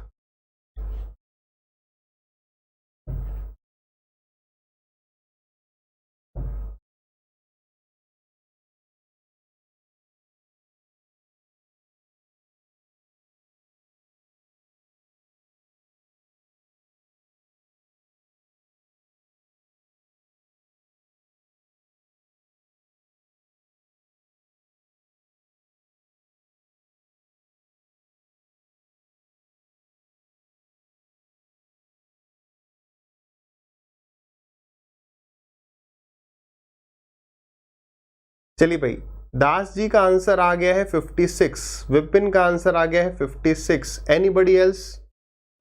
चलिए भाई, दास जी का आंसर आ गया है 56, विपिन का आंसर आ गया है 56। एनीबडी एल्स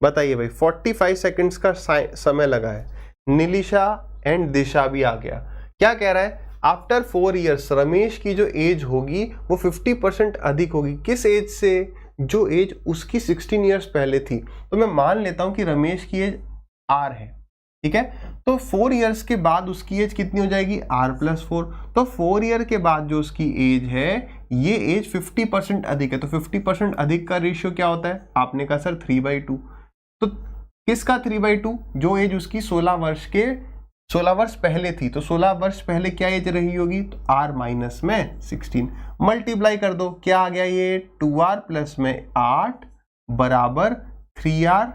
बताइए भाई, 45 सेकंड्स का समय लगा है। नीलिशा एंड दिशा भी आ गया। क्या कह रहा है, आफ्टर 4 ईयर्स रमेश की जो एज होगी वो 50% अधिक होगी। किस एज से, जो एज उसकी 16 ईयर्स पहले थी। तो मैं मान लेता हूं कि रमेश की एज R है, ठीक है, तो 4 ईयर्स के बाद उसकी एज कितनी हो जाएगी R+4। तो 4 ईयर के बाद जो उसकी एज है ये एज 50% अधिक है। तो 50% अधिक का रेशियो क्या होता है, आपने कहा सर 3/2। तो किसका 3/2, जो एज उसकी 16 वर्ष पहले थी। तो 16 वर्ष पहले क्या एज रही होगी, तो R माइनस में 16 मल्टीप्लाई कर दो, क्या आ गया ये 2R प्लस में 8 बराबर 3R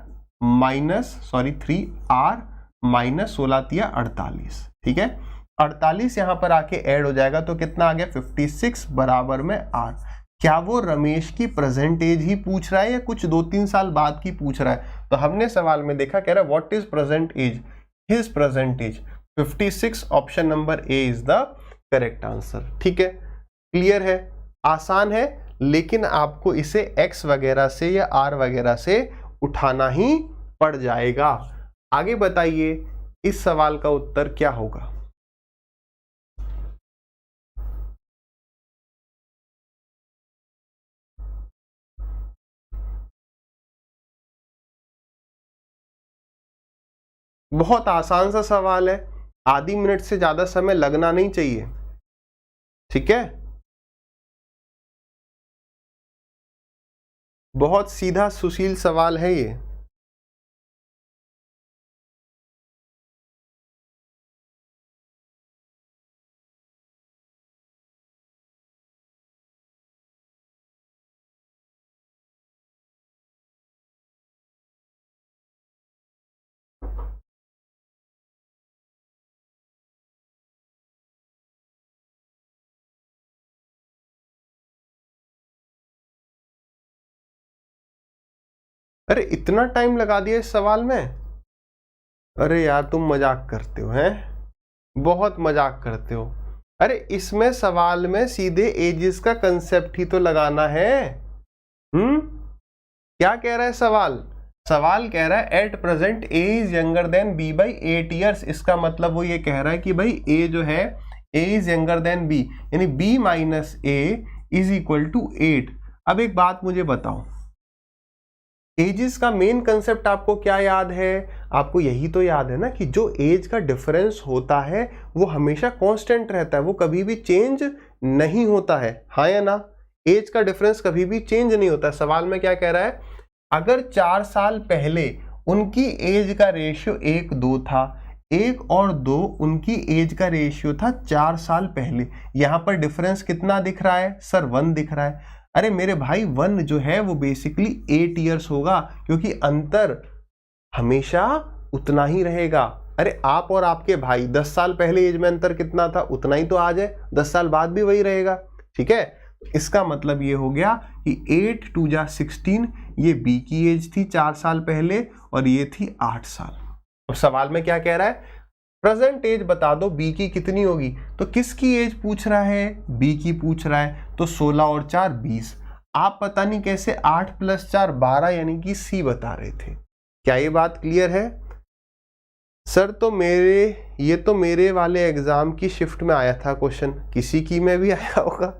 माइनस 3R माइनस 16 3 48। ठीक है, 48 यहाँ पर आके ऐड हो जाएगा तो कितना आ गया 56 बराबर में R। क्या वो रमेश की प्रेजेंट एज ही पूछ रहा है या कुछ 2-3 साल बाद की पूछ रहा है? तो हमने सवाल में देखा, कह रहा है what is present age, his present age 56, option number A is the correct answer. ठीक है, क्लियर है, आसान है, लेकिन आपको इसे x वगैरह से या r वगैरह से उठाना ही पड़ जाएगा। आगे बताइए इस सवाल का उत्तर क्या होगा? बहुत आसान सा सवाल है, आधी मिनट से ज्यादा समय लगना नहीं चाहिए। ठीक है, बहुत सीधा सुशील सवाल है ये। अरे इतना टाइम लगा दिया इस सवाल में? अरे यार तुम मजाक करते हो, हैं? बहुत मजाक करते हो। अरे इसमें सवाल में सीधे एजेस का कंसेप्ट ही तो लगाना है। क्या कह रहा है सवाल? सवाल कह रहा है at present A is younger than B by 8 years. इसका मतलब वो ये कह रहा है कि भाई ए जो है, A is younger than B, यानी B minus A is equal to 8। अब एक बात मुझे बताओ, एजेस का मेन कंसेप्ट आपको क्या याद है? आपको यही तो याद है ना कि जो एज का डिफरेंस होता है वो हमेशा कांस्टेंट रहता है, वो कभी भी चेंज नहीं होता है, हाँ या ना? एज का डिफरेंस कभी भी चेंज नहीं होता। सवाल में क्या कह रहा है, अगर 4 साल पहले उनकी एज का रेशियो 1:2 था, 1 और 2 उनकी एज का रेशियो था 4 साल पहले, यहां पर डिफरेंस कितना दिख रहा है सर? 1 दिख रहा है। अरे मेरे भाई 1 जो है वो बेसिकली 8 ईयर्स होगा, क्योंकि अंतर हमेशा उतना ही रहेगा। अरे आप और आपके भाई 10 साल पहले एज में अंतर कितना था, उतना ही तो आज है, 10 साल बाद भी वही रहेगा। ठीक है, इसका मतलब ये हो गया कि 8 2 जा 16, ये बी की एज थी 4 साल पहले और ये थी 8 साल। अब सवाल में क्या कह रहा है, प्रेजेंट एज बता दो बी की कितनी होगी। तो किसकी एज पूछ रहा है? बी की पूछ रहा है, तो 16 और 4 20। आप पता नहीं कैसे 8 + 4 12 यानी कि सी बता रहे थे। क्या ये बात क्लियर है? सर तो ये तो मेरे वाले एग्जाम की शिफ्ट में आया था क्वेश्चन, किसी की में भी आया होगा,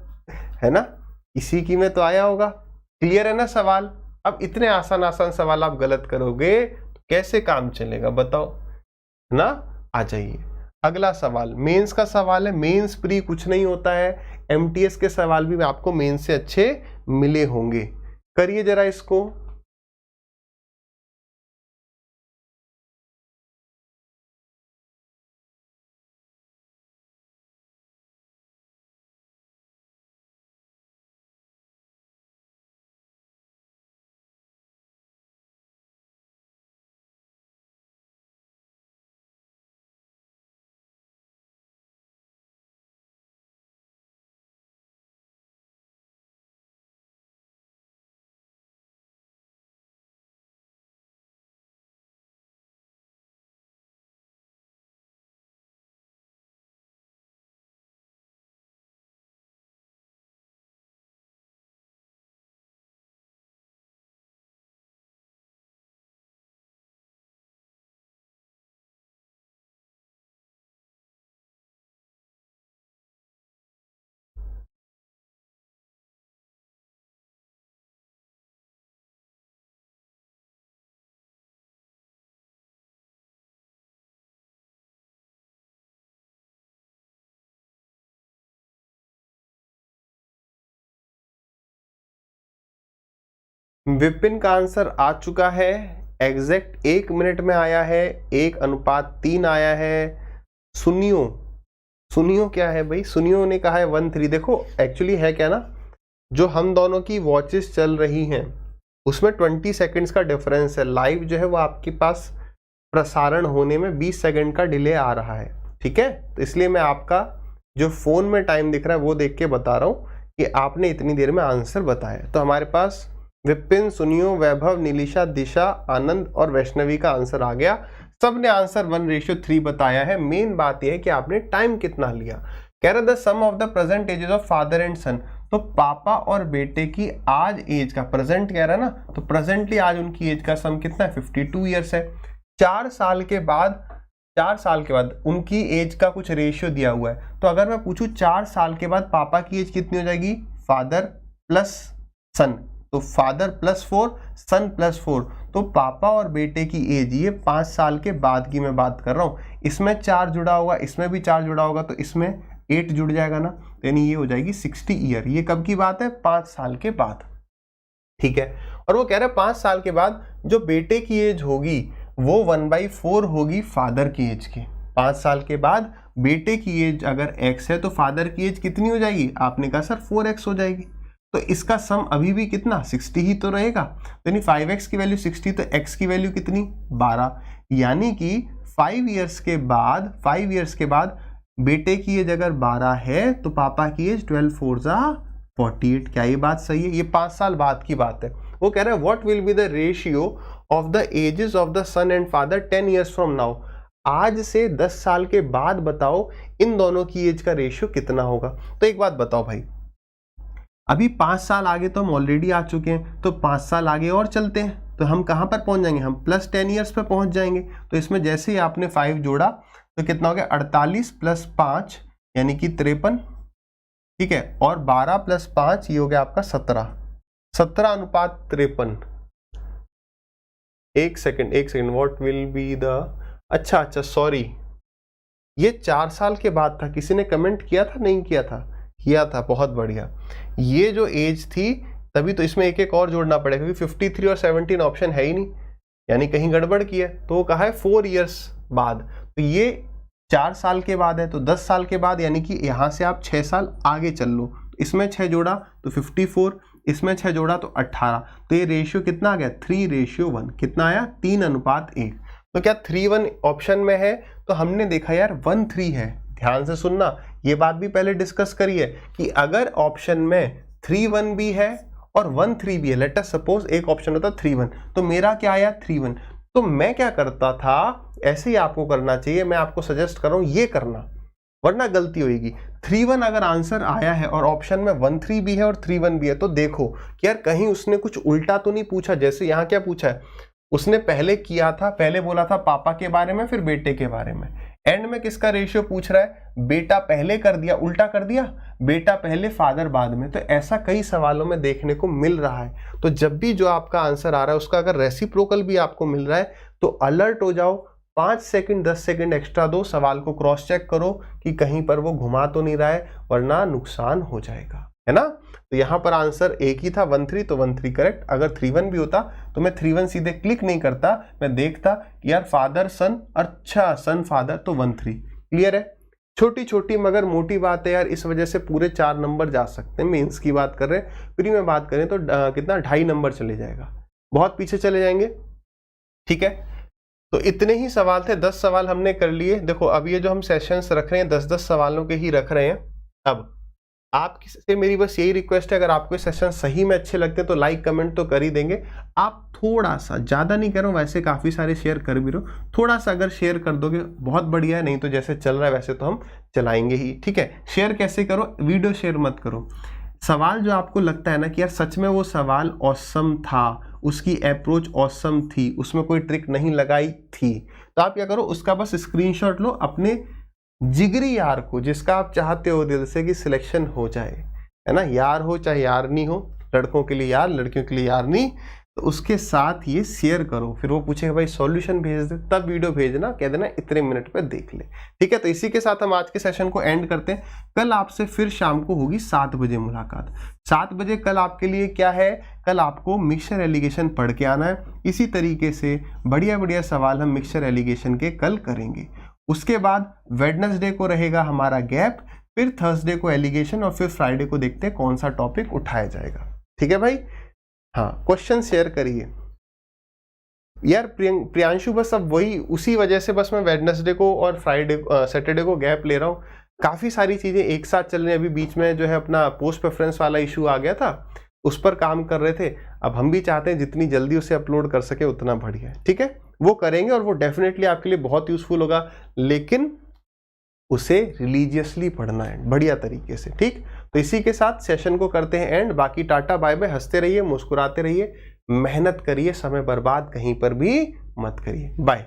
है ना? किसी की में तो आया होगा। क्लियर है ना सवाल? अब इतने आसान सवाल आप गलत करोगे तो कैसे काम चलेगा बताओ, है ना? आ जाइए अगला सवाल, मेंस का सवाल है। मेंस प्री कुछ नहीं होता है, एमटीएस के सवाल भी आपको मेंस से अच्छे मिले होंगे। करिए जरा इसको। विपिन का आंसर आ चुका है, एग्जैक्ट 1 मिनट में आया है, 1:3 आया है। सुनियो क्या है भाई? सुनियो ने कहा है 1:3। देखो एक्चुअली है क्या ना, जो हम दोनों की वॉचेस चल रही हैं उसमें 20 सेकंड्स का डिफरेंस है। लाइव जो है वो आपके पास प्रसारण होने में 20 सेकंड का डिले आ रहा है। ठीक है। तो इसलिए मैं आपका जो फोन में टाइम दिख रहा है वो देख के बता रहा हूँ कि आपने इतनी देर में आंसर बताया। तो हमारे पास विपिन, सुनियो, वैभव, नीलिशा, दिशा, आनंद और वैष्णवी का आंसर आ गया। सबने आंसर 1:3 बताया है। मेन बात यह है कि आपने टाइम कितना लिया। कह रहा the sum of the present ages of father and son, तो पापा और बेटे की आज एज का, प्रेजेंट कह रहा है ना, तो प्रेजेंटली आज उनकी एज का सम कितना है, 52 ईयर्स है। 4 साल के बाद उनकी एज का कुछ रेशियो दिया हुआ है। तो अगर मैं पूछूं 4 साल के बाद पापा की एज कितनी हो जाएगी, फादर प्लस सन, तो फादर +4 सन +4, तो पापा और बेटे की एज ये 5 साल के बाद की मैं बात कर रहा हूँ। इसमें 4 जुड़ा होगा, इसमें भी 4 जुड़ा होगा, तो इसमें 8 जुड़ जाएगा ना, यानी ये हो जाएगी 60 ईयर। ये कब की बात है, 5 साल के बाद, ठीक है। और वो कह रहे हैं 5 साल के बाद जो बेटे की एज होगी वो 1/4 होगी फादर की एज की। 5 साल के बाद बेटे की एज अगर x है तो फादर की एज कितनी हो जाएगी, आपने कहा सर 4x हो जाएगी। तो इसका सम अभी भी कितना, 60 ही तो रहेगा। तो यानी 5x की वैल्यू 60, तो x की वैल्यू कितनी, 12। यानी कि 5 ईयर्स के बाद बेटे की एज अगर 12 है तो पापा की एज 12 4 48। क्या ये बात सही है? ये 5 साल बाद की बात है। वो कह रहे हैं what will be the ratio of the ages of the son and father 10 years from now. आज से 10 साल के बाद बताओ इन दोनों की एज का रेशियो कितना होगा। तो एक बात बताओ भाई, अभी 5 साल आगे तो हम ऑलरेडी आ चुके हैं, तो 5 साल आगे और चलते हैं, तो हम कहां पर पहुंच जाएंगे, हम +10 ईयर्स पे पहुंच जाएंगे। तो इसमें जैसे ही आपने 5 जोड़ा तो कितना हो गया, 48 + 5 यानी कि 53, ठीक है। और 12 + 5 ये हो गया आपका 17:53। एक second, what will be the, अच्छा सॉरी, ये 4 साल के बाद था। किसी ने कमेंट किया था, नहीं किया था? किया था, बहुत बढ़िया। ये जो एज थी तभी तो इसमें एक और जोड़ना पड़ेगा, क्योंकि 53 और 17 ऑप्शन है ही नहीं, यानी कहीं गड़बड़ की है। तो वो कहा है 4 ईयर्स बाद, तो ये 4 साल के बाद है, तो 10 साल के बाद, यानी कि यहां से आप 6 साल आगे चल लो। इसमें 6 जोड़ा तो 54, इसमें 6 जोड़ा तो 18। तो ये रेशियो कितना आ गया, 3:1। कितना आया, 3:1। तो क्या 3:1 ऑप्शन में है? तो हमने देखा यार 1:3 है। ध्यान से सुनना, ये बात भी पहले डिस्कस करी है कि अगर ऑप्शन में 3:1 भी है और 1:3 भी है, लेट अस सपोज एक ऑप्शन होता 3:1, तो मेरा क्या आया 3:1। तो मैं क्या करता था, ऐसे ही आपको करना चाहिए। मैं आपको सजेस्ट कर रहा हूं ये करना, वरना गलती होगी। 3:1 अगर आंसर आया है और ऑप्शन में 1:3 भी है और 3:1 भी है, तो देखो कि यार कहीं उसने कुछ उल्टा तो नहीं पूछा। जैसे यहाँ क्या पूछा है, उसने पहले किया था, पहले बोला था पापा के बारे में, फिर बेटे के बारे में। एंड में किसका रेशियो पूछ रहा है, बेटा पहले कर दिया, उल्टा कर दिया, बेटा पहले फादर बाद में। तो ऐसा कई सवालों में देखने को मिल रहा है। तो जब भी जो आपका आंसर आ रहा है उसका अगर रेसिप्रोकल भी आपको मिल रहा है तो अलर्ट हो जाओ, 5 सेकंड 10 सेकंड एक्स्ट्रा दो, सवाल को क्रॉस चेक करो कि कहीं पर वो घुमा तो नहीं रहा है, वरना नुकसान हो जाएगा, है ना। तो यहाँ पर आंसर एक ही था 1:3, तो 1:3 करेक्ट। अगर 3:1 भी होता तो मैं 3:1 सीधे क्लिक नहीं करता, मैं देखता कि यार फादर सन, अच्छा सन फादर, तो 1:3। क्लियर है? छोटी छोटी मगर मोटी बात है यार, इस वजह से पूरे 4 नंबर जा सकते हैं। मेंस की बात कर रहे हैं, प्री में बात करें तो कितना 2.5 नंबर चले जाएगा, बहुत पीछे चले जाएंगे, ठीक है। तो इतने ही सवाल थे, 10 सवाल हमने कर लिए। देखो अब ये जो हम सेशंस रख रहे हैं 10-10 सवालों के ही रख रहे हैं। अब आपसे मेरी बस यही रिक्वेस्ट है, अगर आपको सेशन सही में अच्छे लगते हैं तो लाइक कमेंट तो कर ही देंगे। आप थोड़ा सा, ज़्यादा नहीं करो, वैसे काफ़ी सारे शेयर कर भी रहो, थोड़ा सा अगर शेयर कर दोगे बहुत बढ़िया है, नहीं तो जैसे चल रहा है वैसे तो हम चलाएंगे ही, ठीक है। शेयर कैसे करो, वीडियो शेयर मत करो। सवाल जो आपको लगता है ना कि यार सच में वो सवाल ऑसम था, उसकी अप्रोच ऑसम थी, उसमें कोई ट्रिक नहीं लगाई थी, तो आप क्या करो, उसका बस स्क्रीनशॉट लो अपने जिगरी यार को, जिसका आप चाहते हो दिल से कि सिलेक्शन हो जाए, है ना। यार हो चाहे यार नहीं हो, लड़कों के लिए यार, लड़कियों के लिए यार नहीं, तो उसके साथ ये शेयर करो। फिर वो पूछेगा भाई सॉल्यूशन भेज दे, तब वीडियो भेजना, कह देना इतने मिनट पे देख ले, ठीक है। तो इसी के साथ हम आज के सेशन को एंड करते हैं। कल आपसे फिर शाम को होगी 7 बजे मुलाकात। 7 बजे कल आपके लिए क्या है, कल आपको मिक्सचर एलिगेशन पढ़ के आना है। इसी तरीके से बढ़िया बढ़िया सवाल हम मिक्सचर एलिगेशन के कल करेंगे। उसके बाद वेडनेसडे को रहेगा हमारा गैप, फिर थर्सडे को एलिगेशन, और फिर फ्राइडे को देखते हैं कौन सा टॉपिक उठाया जाएगा, ठीक है भाई। हाँ, क्वेश्चन शेयर करिए। यार प्रियांशु बस अब वही उसी वजह से बस मैं वेडनेसडे को और फ्राइडे सैटरडे को गैप ले रहा हूँ। काफ़ी सारी चीज़ें एक साथ चल रही हैं। अभी बीच में जो है अपना पोस्ट प्रेफरेंस वाला इशू आ गया था, उस पर काम कर रहे थे। अब हम भी चाहते हैं जितनी जल्दी उसे अपलोड कर सके उतना बढ़िया है, ठीक है, वो करेंगे और वो डेफिनेटली आपके लिए बहुत यूजफुल होगा, लेकिन उसे रिलीजियसली पढ़ना है बढ़िया तरीके से, ठीक। तो इसी के साथ सेशन को करते हैं एंड। बाकी टाटा बाय बाय, हंसते रहिए, मुस्कुराते रहिए, मेहनत करिए, समय बर्बाद कहीं पर भी मत करिए। बाय।